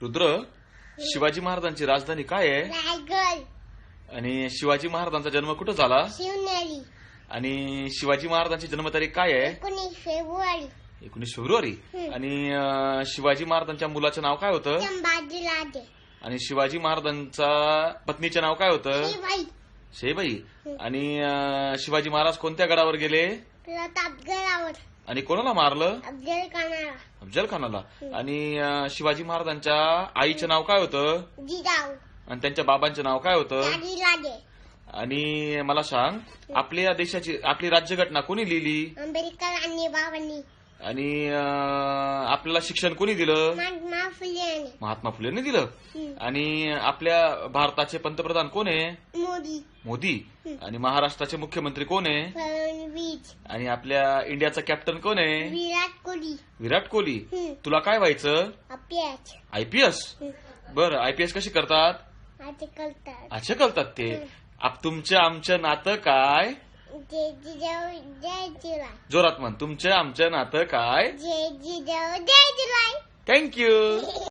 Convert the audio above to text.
रुद्र, शिवाजी महाराजांची राजधानी काय आहे? रायगड. आणि शिवाजी महाराजांचा जन्म कुठं झाला? शिवनेरी. आणि शिवाजी महाराजांची जन्मतारीख काय आहे? 19 फेब्रुवारी. 19 फेब्रुवारी. आणि शिवाजी महाराजांच्या मुलाचं नाव काय होतं? संभाजीराजे. आणि शिवाजी महाराजांचा पत्नीचे नाव काय होतं? शिवाई. शेबाई. आणि शिवाजी महाराज कोणत्या गडावर गेले? प्रतापगडावर. आणि कोणाला मारलं? अफजल खानाला. अफजल खानाला. आणि शिवाजी महाराजांच्या आईचं नाव काय होतं? जिजाऊ. आणि त्यांच्या बाबांचं नाव काय होतं? राजे. आणि मला सांग, आपल्या देशाची आपली राज्यघटना कोणी लिहिली? आंबेडकर आणि बाबांनी. आणि आपल्याला शिक्षण कोणी दिलं? महात्मा फुले. महात्मा फुलेंनी दिलं. आणि आपल्या भारताचे पंतप्रधान कोण आहे? मोदी. मोदी. आणि महाराष्ट्राचे मुख्यमंत्री कोण आहे? फडणवीस. आणि आपल्या इंडियाचा कॅप्टन कोण आहे? विराट कोहली. विराट कोहली. तुला काय व्हायचं? अभ्यास. आयपीएस. बरं, आयपीएस कशी करतात? असे करतात. अच्छा करतात ते. तुमचं आमचं नातं काय? जय जिजाऊ जय जिजाऊ. जोरात म्हण, तुमचं आमचं नातं काय? जय जिजाऊ जय जिजाऊ. थँक्यू.